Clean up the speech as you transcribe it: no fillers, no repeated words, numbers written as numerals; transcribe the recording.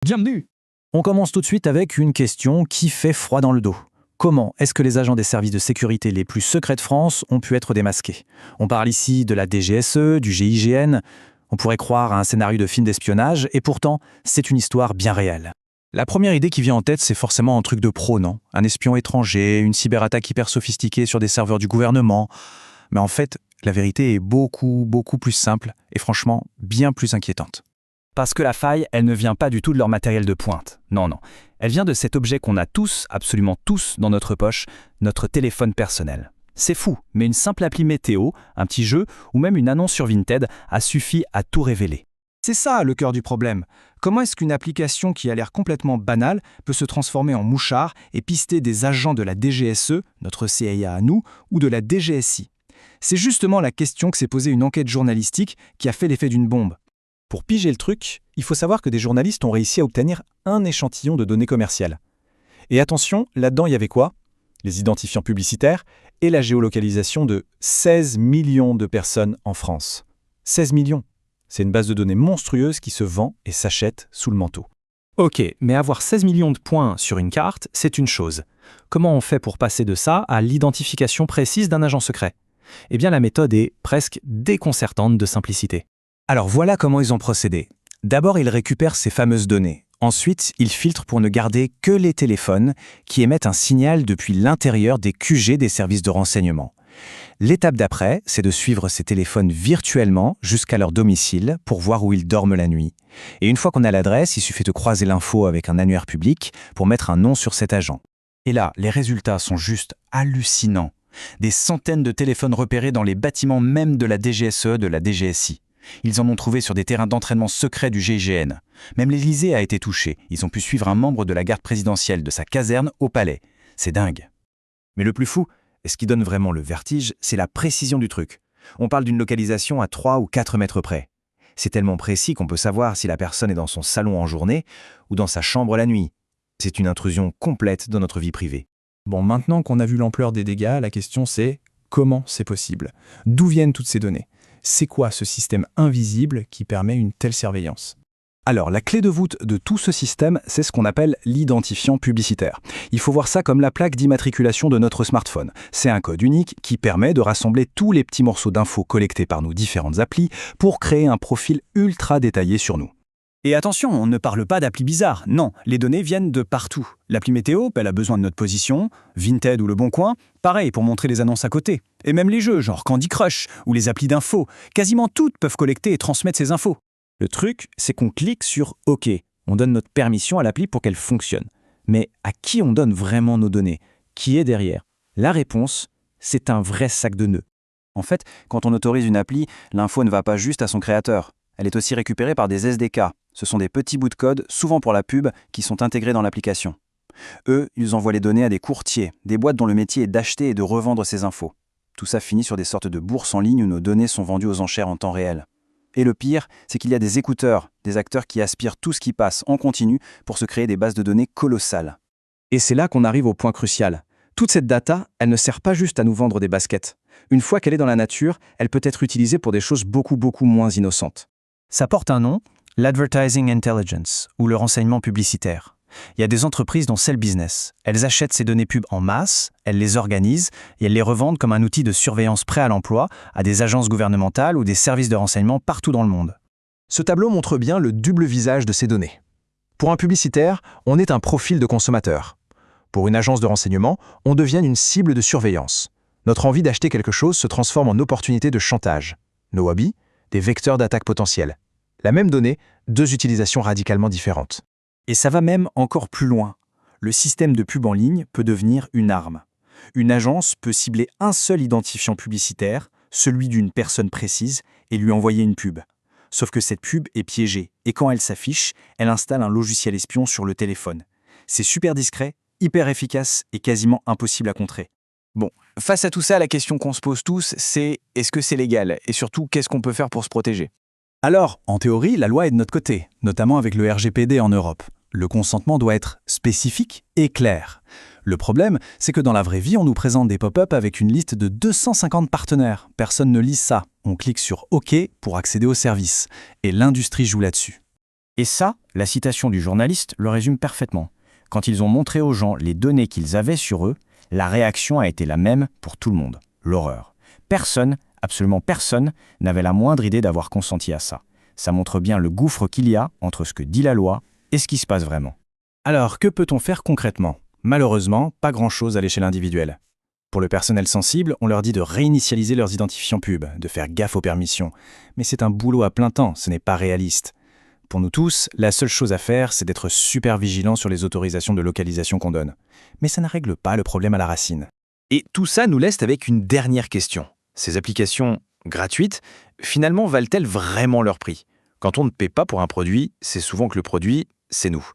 Bienvenue. On commence tout de suite avec une question qui fait froid dans le dos. Comment est-ce que les agents des services de sécurité les plus secrets de France ont pu être démasqués? On parle ici de la DGSE, du GIGN. On pourrait croire à un scénario de film d'espionnage, et pourtant, c'est une histoire bien réelle. La première idée qui vient en tête, c'est forcément un truc de pro, non? Un espion étranger, une cyberattaque hyper sophistiquée sur des serveurs du gouvernement. Mais en fait, la vérité est beaucoup plus simple et franchement bien plus inquiétante. Parce que la faille, elle ne vient pas du tout de leur matériel de pointe. Non. Elle vient de cet objet qu'on a tous, absolument tous, dans notre poche, notre téléphone personnel. C'est fou, mais une simple appli météo, un petit jeu ou même une annonce sur Vinted a suffi à tout révéler. C'est ça le cœur du problème. Comment est-ce qu'une application qui a l'air complètement banale peut se transformer en mouchard et pister des agents de la DGSE, notre CIA à nous, ou de la DGSI? C'est justement la question que s'est posée une enquête journalistique qui a fait l'effet d'une bombe. Pour piger le truc, il faut savoir que des journalistes ont réussi à obtenir un échantillon de données commerciales. Et attention, là-dedans il y avait quoi? Les identifiants publicitaires et la géolocalisation de 16 millions de personnes en France. 16 millions. C'est une base de données monstrueuse qui se vend et s'achète sous le manteau. Ok, mais avoir 16 millions de points sur une carte, c'est une chose. Comment on fait pour passer de ça à l'identification précise d'un agent secret? Eh bien la méthode est presque déconcertante de simplicité. Alors voilà comment ils ont procédé. D'abord, ils récupèrent ces fameuses données. Ensuite, ils filtrent pour ne garder que les téléphones qui émettent un signal depuis l'intérieur des QG des services de renseignement. L'étape d'après, c'est de suivre ces téléphones virtuellement jusqu'à leur domicile pour voir où ils dorment la nuit. Et une fois qu'on a l'adresse, il suffit de croiser l'info avec un annuaire public pour mettre un nom sur cet agent. Et là, les résultats sont juste hallucinants. Des centaines de téléphones repérés dans les bâtiments même de la DGSE, de la DGSI. Ils en ont trouvé sur des terrains d'entraînement secrets du GIGN. Même l'Élysée a été touché. Ils ont pu suivre un membre de la garde présidentielle de sa caserne au palais. C'est dingue. Mais le plus fou, et ce qui donne vraiment le vertige, c'est la précision du truc. On parle d'une localisation à 3 ou 4 mètres près. C'est tellement précis qu'on peut savoir si la personne est dans son salon en journée ou dans sa chambre la nuit. C'est une intrusion complète dans notre vie privée. Bon, maintenant qu'on a vu l'ampleur des dégâts, la question c'est comment c'est possible? D'où viennent toutes ces données? C'est quoi ce système invisible qui permet une telle surveillance? Alors, la clé de voûte de tout ce système, c'est ce qu'on appelle l'identifiant publicitaire. Il faut voir ça comme la plaque d'immatriculation de notre smartphone. C'est un code unique qui permet de rassembler tous les petits morceaux d'infos collectés par nos différentes applis pour créer un profil ultra détaillé sur nous. Et attention, on ne parle pas d'appli bizarre. Non, les données viennent de partout. L'appli météo, elle a besoin de notre position. Vinted ou Le Bon Coin, pareil pour montrer les annonces à côté. Et même les jeux, genre Candy Crush ou les applis d'infos. Quasiment toutes peuvent collecter et transmettre ces infos. Le truc, c'est qu'on clique sur OK. On donne notre permission à l'appli pour qu'elle fonctionne. Mais à qui on donne vraiment nos données? Qui est derrière? La réponse, c'est un vrai sac de nœuds. En fait, quand on autorise une appli, l'info ne va pas juste à son créateur. Elle est aussi récupérée par des SDK. Ce sont des petits bouts de code, souvent pour la pub, qui sont intégrés dans l'application. Eux, ils envoient les données à des courtiers, des boîtes dont le métier est d'acheter et de revendre ces infos. Tout ça finit sur des sortes de bourses en ligne où nos données sont vendues aux enchères en temps réel. Et le pire, c'est qu'il y a des écouteurs, des acteurs qui aspirent tout ce qui passe en continu pour se créer des bases de données colossales. Et c'est là qu'on arrive au point crucial. Toute cette data, elle ne sert pas juste à nous vendre des baskets. Une fois qu'elle est dans la nature, elle peut être utilisée pour des choses beaucoup moins innocentes. Ça porte un nom, l'Advertising Intelligence, ou le renseignement publicitaire. Il y a des entreprises dont c'est le business. Elles achètent ces données pub en masse, elles les organisent et elles les revendent comme un outil de surveillance prêt à l'emploi à des agences gouvernementales ou des services de renseignement partout dans le monde. Ce tableau montre bien le double visage de ces données. Pour un publicitaire, on est un profil de consommateur. Pour une agence de renseignement, on devient une cible de surveillance. Notre envie d'acheter quelque chose se transforme en opportunité de chantage. Nos hobbies, des vecteurs d'attaque potentiels. La même donnée, deux utilisations radicalement différentes. Et ça va même encore plus loin. Le système de pub en ligne peut devenir une arme. Une agence peut cibler un seul identifiant publicitaire, celui d'une personne précise, et lui envoyer une pub. Sauf que cette pub est piégée, et quand elle s'affiche, elle installe un logiciel espion sur le téléphone. C'est super discret, hyper efficace et quasiment impossible à contrer. Bon, face à tout ça, la question qu'on se pose tous, c'est est-ce que c'est légal? Et surtout, qu'est-ce qu'on peut faire pour se protéger? Alors, en théorie, la loi est de notre côté, notamment avec le RGPD en Europe. Le consentement doit être spécifique et clair. Le problème, c'est que dans la vraie vie, on nous présente des pop-up avec une liste de 250 partenaires. Personne ne lit ça. On clique sur OK pour accéder au service. Et l'industrie joue là-dessus. Et ça, la citation du journaliste le résume parfaitement. Quand ils ont montré aux gens les données qu'ils avaient sur eux, la réaction a été la même pour tout le monde. L'horreur. Personne, absolument personne, n'avait la moindre idée d'avoir consenti à ça. Ça montre bien le gouffre qu'il y a entre ce que dit la loi et ce qui se passe vraiment. Alors, que peut-on faire concrètement? Malheureusement, pas grand-chose à l'échelle individuelle. Pour le personnel sensible, on leur dit de réinitialiser leurs identifiants pub, de faire gaffe aux permissions. Mais c'est un boulot à plein temps, ce n'est pas réaliste. Pour nous tous, la seule chose à faire, c'est d'être super vigilant sur les autorisations de localisation qu'on donne. Mais ça ne règle pas le problème à la racine. Et tout ça nous laisse avec une dernière question. Ces applications gratuites, finalement, valent-elles vraiment leur prix? Quand on ne paie pas pour un produit, c'est souvent que le produit, c'est nous.